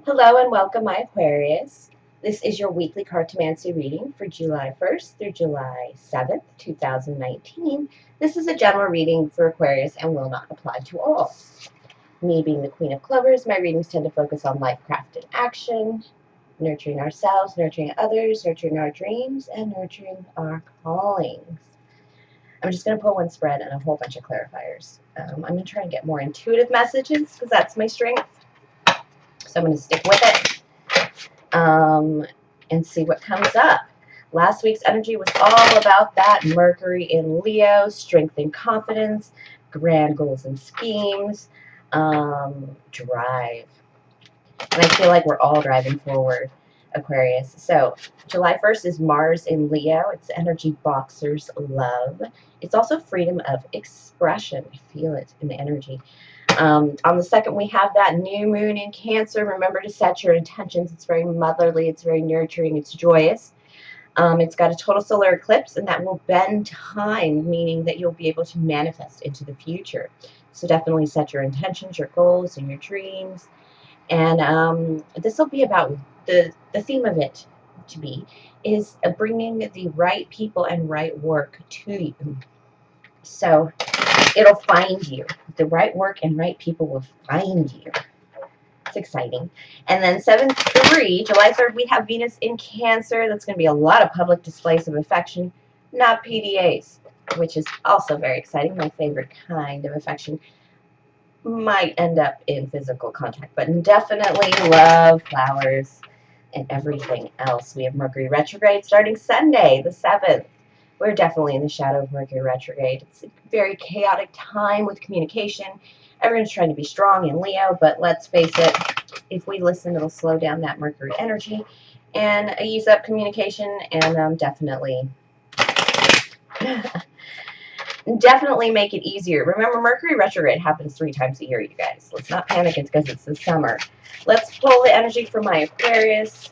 Hello and welcome, my Aquarius. This is your weekly Cartomancy reading for July 1st through July 7th, 2019. This is a general reading for Aquarius and will not apply to all. Me being the Queen of Clovers, my readings tend to focus on life, craft, and action, nurturing ourselves, nurturing others, nurturing our dreams, and nurturing our callings. I'm just going to pull one spread and a whole bunch of clarifiers. I'm going to try and get more intuitive messages because that's my strength. So I'm going to stick with it. And see what comes up. Last week's energy was all about that Mercury in Leo, strength and confidence, grand goals and schemes, drive. And I feel like we're all driving forward, Aquarius. So July 1st is Mars in Leo. It's energy boxers love. It's also freedom of expression. I feel it in the energy. On the 2nd, we have that new moon in Cancer. Remember to set your intentions. It's very motherly. It's very nurturing. It's joyous. It's got a total solar eclipse, and that will bend time, meaning that you'll be able to manifest into the future. So definitely set your intentions, your goals, and your dreams. And this will be about the theme of it to be is bringing the right people and right work to you. So it'll find you. The right work and right people will find you. It's exciting. And then 7-3, July 3rd, we have Venus in Cancer. That's going to be a lot of public displays of affection, not PDAs, which is also very exciting. My favorite kind of affection might end up in physical contact, but definitely love, flowers, and everything else. We have Mercury retrograde starting Sunday, the 7th. We're definitely in the shadow of Mercury retrograde. It's a very chaotic time with communication. Everyone's trying to be strong in Leo, but let's face it, if we listen, it'll slow down that Mercury energy and ease up communication and definitely make it easier. Remember, Mercury retrograde happens 3 times a year, you guys. Let's not panic. It's because it's the summer. Let's pull the energy for my Aquarius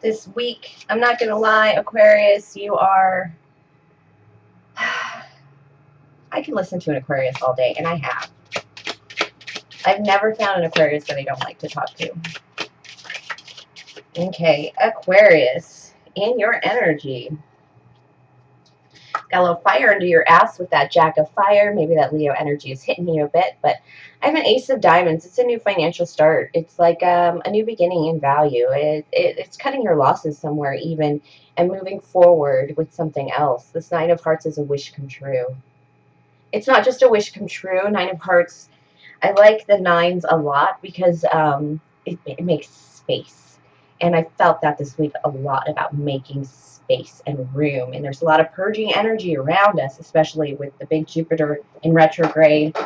this week. I'm not going to lie, Aquarius, you are... I can listen to an Aquarius all day, and I have. I've never found an Aquarius that I don't like to talk to. Okay, Aquarius, in your energy. Got a little fire under your ass with that Jack of Fire. Maybe that Leo energy is hitting you a bit, but I have an Ace of Diamonds. It's a new financial start. It's like a new beginning in value. It's cutting your losses somewhere even and moving forward with something else. This Nine of Hearts is a wish come true. It's not just a wish come true. Nine of Hearts, I like the nines a lot because it makes space. And I felt that this week a lot about making space and room. And there's a lot of purging energy around us, especially with the big Jupiter in retrograde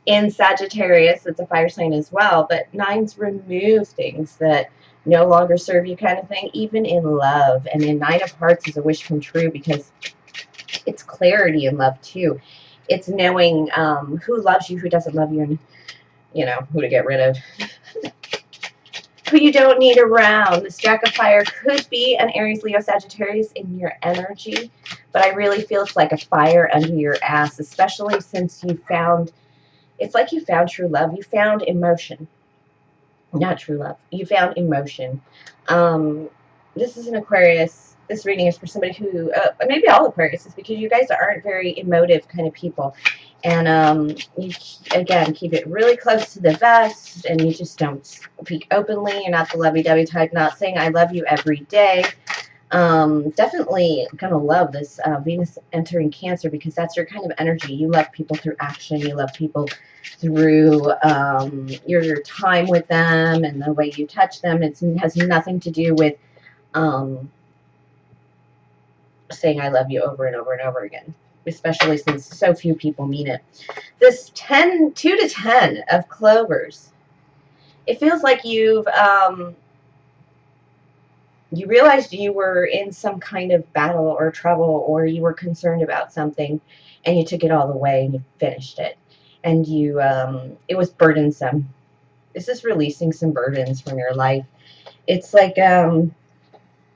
in Sagittarius. It's a fire sign as well. But nines remove things that no longer serve you kind of thing, even in love. And in Nine of Hearts is a wish come true because it's clarity in love too. It's knowing who loves you, who doesn't love you, and who to get rid of. Who you don't need around. This Jack of Fire could be an Aries, Leo, Sagittarius in your energy, but I really feel it's like a fire under your ass, especially since it's like you found true love. You found emotion. Not true love. You found emotion. This is an Aquarius. This reading is for somebody who, maybe all Aquariuses, because you guys aren't very emotive kind of people. And you, again, keep it really close to the vest, and you just don't speak openly. You're not the lovey-dovey type, not saying I love you every day. Definitely going to love this Venus entering Cancer because that's your kind of energy. You love people through action. You love people through your time with them and the way you touch them. It has nothing to do with saying I love you over and over and over again, especially since so few people mean it. This 2 to 10 of Clovers. It feels like you realized you were in some kind of battle or trouble, or you were concerned about something, and you took it all the way and you finished it. And it was burdensome. This is releasing some burdens from your life. It's like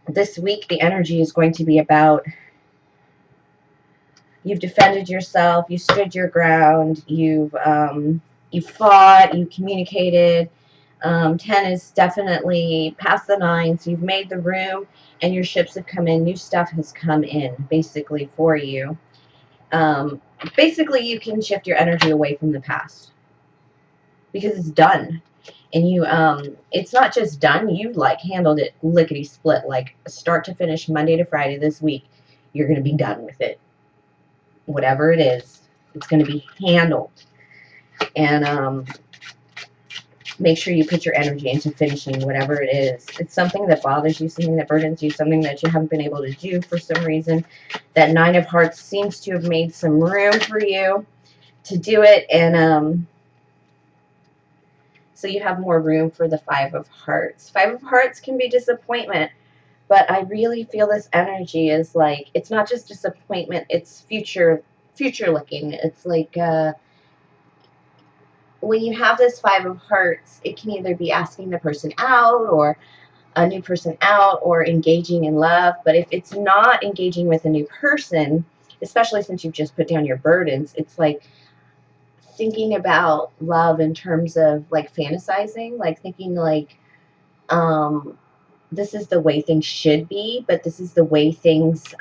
this week the energy is going to be about you've defended yourself, you stood your ground, you fought, you communicated, 10 is definitely past the 9, so you've made the room and your ships have come in. New stuff has come in, basically, for you. Basically, you can shift your energy away from the past because it's done. And you, it's not just done, you like handled it lickety split, like start to finish, Monday to Friday this week. You're going to be done with it. Whatever it is, it's going to be handled. And make sure you put your energy into finishing whatever it is. It's something that bothers you, something that burdens you, something that you haven't been able to do for some reason. That 9 of Hearts seems to have made some room for you to do it, and so you have more room for the 5 of Hearts. 5 of Hearts can be disappointment, but I really feel this energy is like, it's not just disappointment, it's future looking. It's like, when you have this 5 of Hearts, it can either be asking the person out, or a new person out, or engaging in love. But if it's not engaging with a new person, especially since you've just put down your burdens, it's like thinking about love in terms of like fantasizing, like thinking like, this is the way things should be, but this is the way things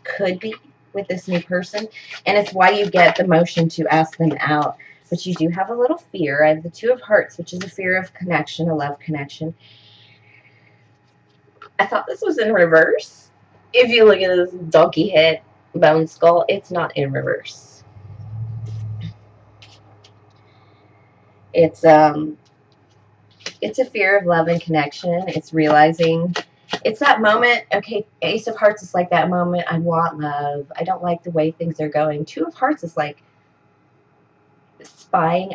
could be with this new person. And it's why you get the motion to ask them out. But you do have a little fear. I have the 2 of Hearts, which is a fear of connection, a love connection. I thought this was in reverse. If you look at this donkey head bone skull, it's not in reverse. It's a fear of love and connection. It's realizing, it's that moment. Okay, Ace of Hearts is like that moment. I want love. I don't like the way things are going. 2 of Hearts is like spying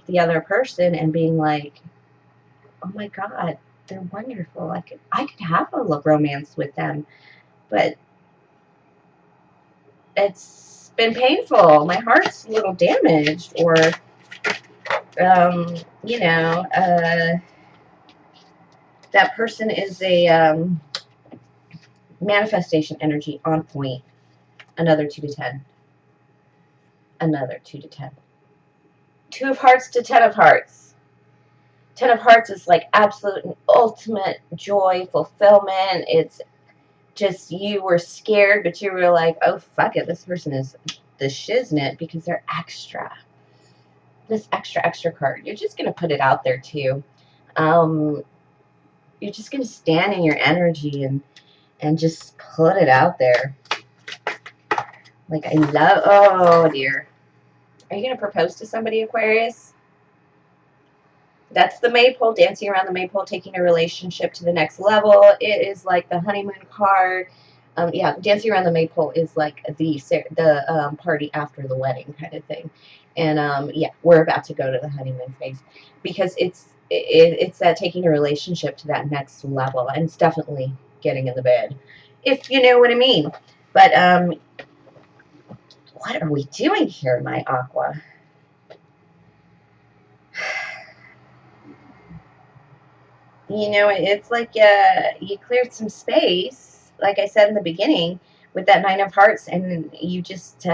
the other person and being like, oh my God, they're wonderful. I could have a romance with them, but it's been painful. My heart's a little damaged, or you know, that person is a manifestation energy on point. Another 2 to 10. Another 2 to 10. 2 of Hearts to 10 of Hearts. 10 of Hearts is like absolute and ultimate joy, fulfillment. It's just, you were scared, but you were like, oh, fuck it. This person is the shiznit because they're extra. This extra card. You're just going to put it out there too. You're just going to stand in your energy and just put it out there. Like, I love, oh dear. Are you going to propose to somebody, Aquarius? That's the maypole, dancing around the maypole, taking a relationship to the next level. It is like the honeymoon card. Yeah, dancing around the maypole is like the party after the wedding kind of thing. And yeah, we're about to go to the honeymoon phase because it's that taking a relationship to that next level, and it's definitely getting in the bed, if you know what I mean. But what are we doing here, my Aqua? You know, it's like you cleared some space, like I said in the beginning, with that 9 of Hearts, and you just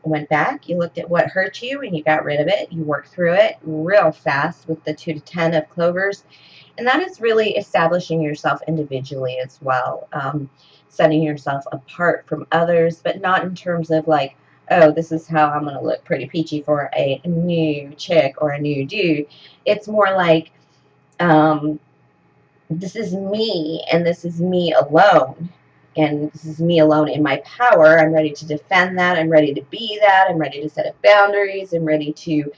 went back. You looked at what hurt you, and you got rid of it. You worked through it real fast with the 2 to 10 of Clovers, and that is really establishing yourself individually as well, setting yourself apart from others, but not in terms of like, oh, this is how I'm going to look pretty peachy for a new chick or a new dude. It's more like, this is me, and this is me alone, and this is me alone in my power. I'm ready to defend that. I'm ready to be that. I'm ready to set up boundaries. I'm ready to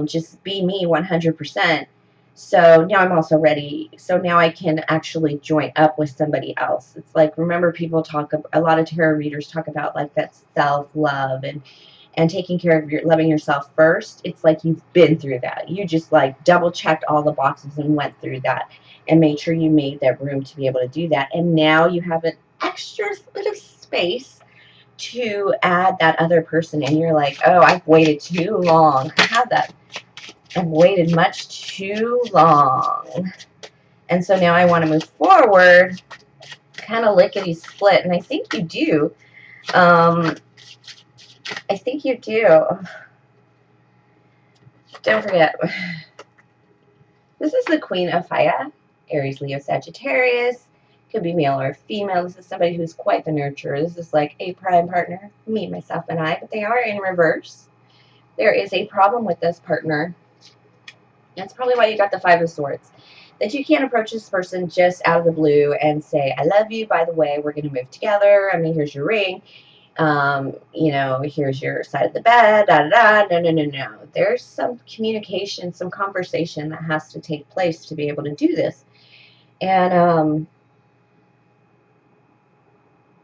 just be me 100%. So now I'm also ready. So now I can actually join up with somebody else. It's like, remember, people talk, a lot of tarot readers talk about like that self-love and taking care of loving yourself first. It's like you've been through that. You just like double checked all the boxes and went through that and made sure you made that room to be able to do that. And now you have an extra bit of space to add that other person in. You're like, oh, I've waited too long. I have that. I've waited much too long. And so now I want to move forward, kind of lickety split. And I think you do. I think you do. Don't forget, This is the Queen of Fire, Aries, Leo, Sagittarius. Could be male or female. This is somebody who's quite the nurturer. This is like a prime partner, me, myself, and I, but they are in reverse. There is a problem with this partner. That's probably why you got the Five of Swords. That you can't approach this person just out of the blue and say, I love you, by the way, we're going to move together. I mean, here's your ring. You know, here's your side of the bed, da da da. No, no, no, no. There's some communication, some conversation that has to take place to be able to do this. And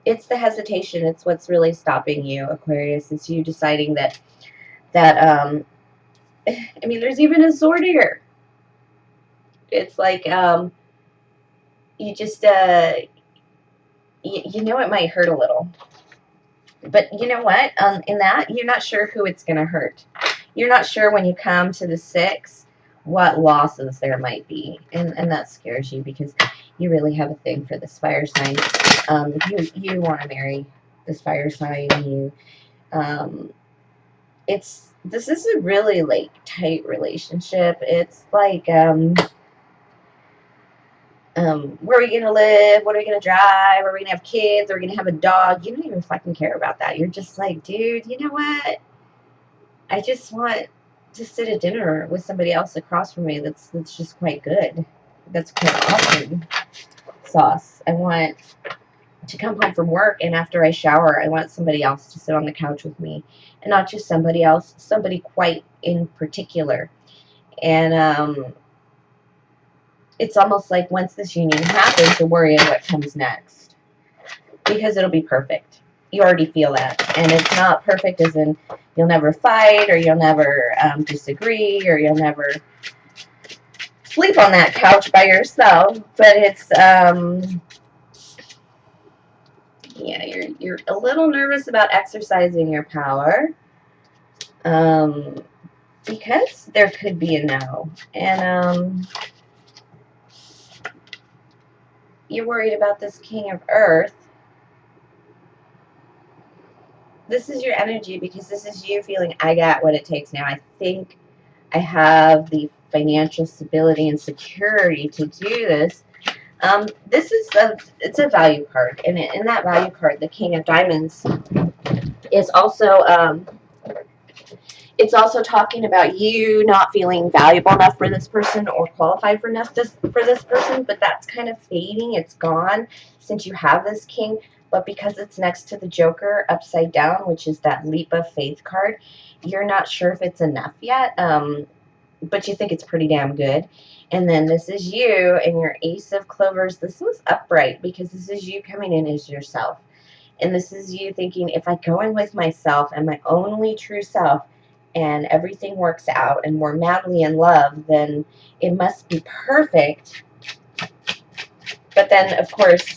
it's the hesitation. It's what's really stopping you, Aquarius. It's you deciding that I mean, there's even a sword here. It's like you just you know it might hurt a little, but you know what? In that, you're not sure who it's going to hurt. You're not sure when you come to the 6 what losses there might be, and that scares you because you really have a thing for this fire sign. You want to marry this fire sign. This is a really like tight relationship. It's like where are we going to live? What are we going to drive? Are we going to have kids? Are we going to have a dog? You don't even fucking care about that. You're just like, dude, you know what? I just want to sit at dinner with somebody else across from me that's just quite good. That's quite awesome sauce. I want to come home from work, and after I shower, I want somebody else to sit on the couch with me. And not just somebody else, somebody quite in particular. And it's almost like once this union happens, you're worrying what comes next. Because it'll be perfect. You already feel that. And it's not perfect as in you'll never fight, or you'll never disagree, or you'll never sleep on that couch by yourself. But it's, yeah, you're a little nervous about exercising your power. Because there could be a no. And you're worried about this King of Earth. This is your energy because this is you feeling, I got what it takes now. I think I have the financial stability and security to do this. This is it's a value card, and in that value card, the King of Diamonds is also it's also talking about you not feeling valuable enough for this person or qualified for enough for this person, but that's kind of fading. It's gone since you have this King. But because it's next to the Joker upside down, which is that leap of faith card, you're not sure if it's enough yet, but you think it's pretty damn good. And then this is you and your Ace of Clovers. This was upright because this is you coming in as yourself. And this is you thinking, if I go in with myself and my only true self and everything works out and we're madly in love, then it must be perfect. But then, of course,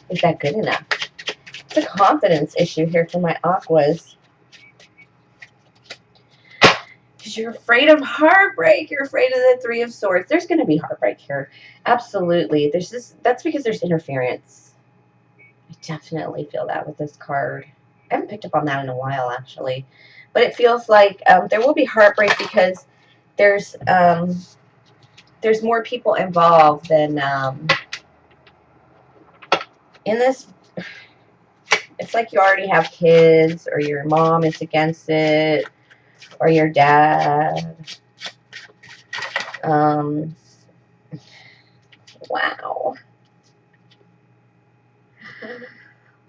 is that good enough? It's a confidence issue here for my Aquas. Because you're afraid of heartbreak. You're afraid of the Three of Swords. There's going to be heartbreak here. Absolutely. That's because there's interference. I definitely feel that with this card. I haven't picked up on that in a while, actually. But it feels like there will be heartbreak because there's more people involved than in this. It's like you already have kids, or your mom is against it, or your dad. Wow.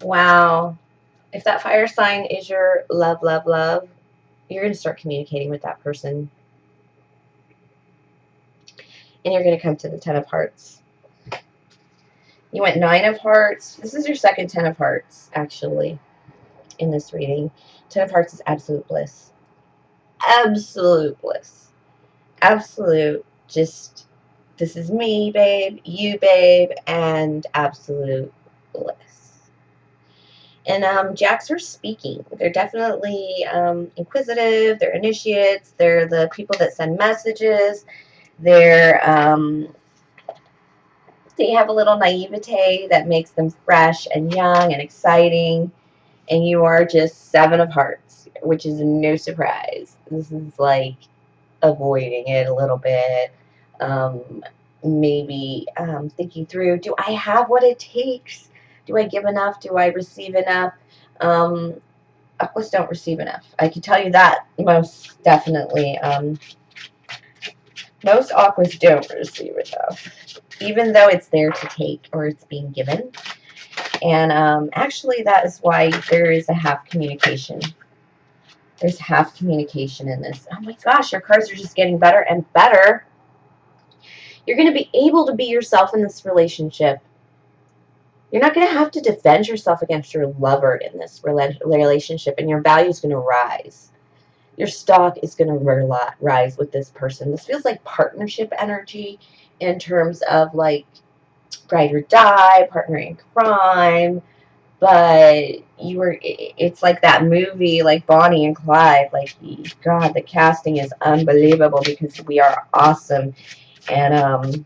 Wow. If that fire sign is your love, love, love, you're going to start communicating with that person. And you're going to come to the 10 of Hearts. You went 9 of Hearts. This is your second 10 of Hearts, actually, in this reading. 10 of Hearts is absolute bliss. Absolute bliss. Absolute, just, this is me, babe, you, babe, and absolute bliss. And Jacks are speaking. They're definitely inquisitive. They're initiates. They're the people that send messages. They have a little naivete that makes them fresh and young and exciting. And you are just 7 of Hearts, which is no surprise. This is like avoiding it a little bit. Maybe thinking through, do I have what it takes? Do I give enough? Do I receive enough? Aquas don't receive enough. I can tell you that most definitely. Most aquas don't receive enough, even though it's there to take or it's being given. And actually, that is why there is a half communication. There's half communication in this. Oh my gosh, your cards are just getting better and better. You're going to be able to be yourself in this relationship. You're not going to have to defend yourself against your lover in this relationship, and your value is going to rise. Your stock is going to rise with this person. This feels like partnership energy in terms of like ride or die, partner in crime. But it's like that movie, like Bonnie and Clyde. Like, God, the casting is unbelievable because we are awesome. And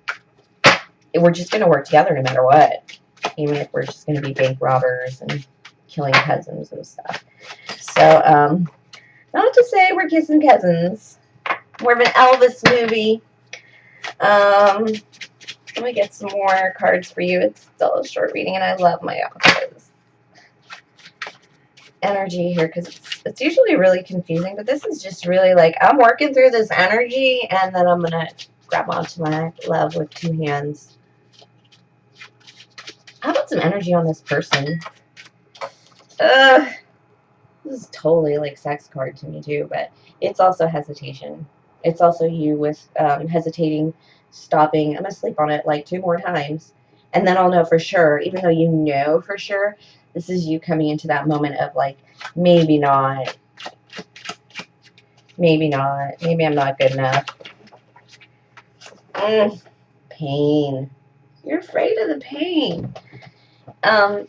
we're just going to work together no matter what. Even if we're just going to be bank robbers and killing cousins and stuff. So, not to say we're kissing cousins. More of an Elvis movie. Let me get some more cards for you. It's still a short reading, and I love my office energy here because it's usually really confusing, but this is just really like I'm working through this energy, and then I'm gonna grab onto my love with two hands. How about some energy on this person? This is totally like sex card to me too, but it's also hesitation. It's also you with hesitating, stopping. I'm gonna sleep on it like 2 more times, and then I'll know for sure. Even though you know for sure, this is you coming into that moment of like maybe not, maybe not, maybe I'm not good enough. Pain. You're afraid of the pain.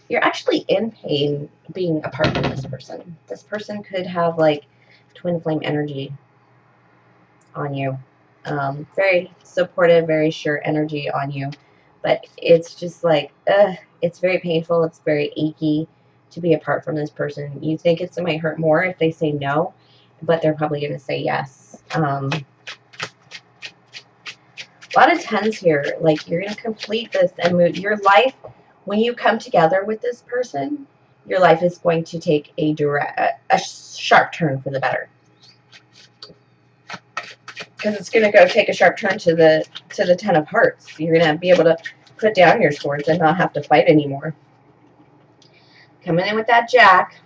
You're actually in pain being apart from this person. This person could have like twin flame energy on you. Very supportive, very sure energy on you. But it's just like, it's very painful. It's very achy to be apart from this person. You think it might hurt more if they say no, but they're probably going to say yes. A lot of tens here. Like, you're going to complete this and move your life. When you come together with this person, your life is going to take a sharp turn for the better. Because it's going to go take a sharp turn to the 10 of hearts. You're going to be able to put down your swords and not have to fight anymore. Coming in with that jack.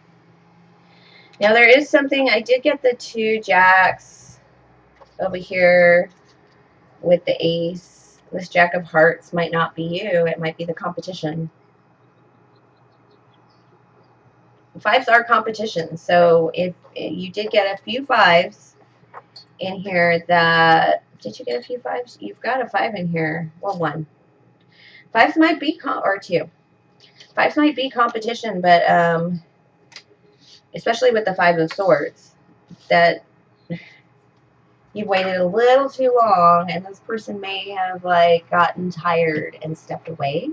Now there is something, I did get the 2 jacks over here with the ace. This jack of hearts might not be you. It might be the competition. 5s are competition. So if you did get a few 5s in here that, did you get a few 5s? You've got a 5 in here. Well, 1. 5s might be, or 2. 5s might be competition, but especially with the 5 of swords, that you waited a little too long, and this person may have like gotten tired and stepped away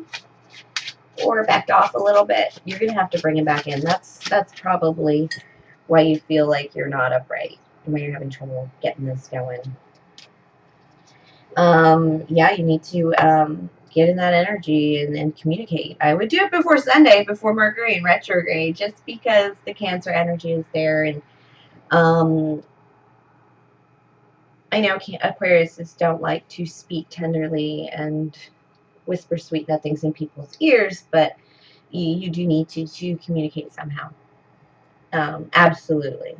or backed off a little bit. You're gonna have to bring it back in. That's probably why you feel like you're not upright and why you're having trouble getting this going. Yeah, you need to get in that energy and communicate. I would do it before Sunday, before Mercury in retrograde, just because the Cancer energy is there. And I know Aquariuses don't like to speak tenderly and whisper sweet nothings in people's ears, but you do need to communicate somehow. Absolutely.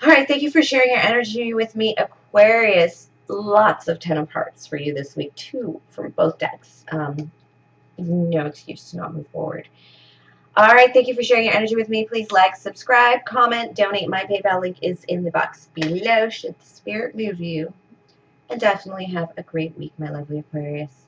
All right, thank you for sharing your energy with me, Aquarius. Lots of 10 of hearts for you this week, 2 from both decks. No excuse to not move forward. All right, thank you for sharing your energy with me. Please like, subscribe, comment, donate. My PayPal link is in the box below should the spirit move you. And definitely have a great week, my lovely Aquarius.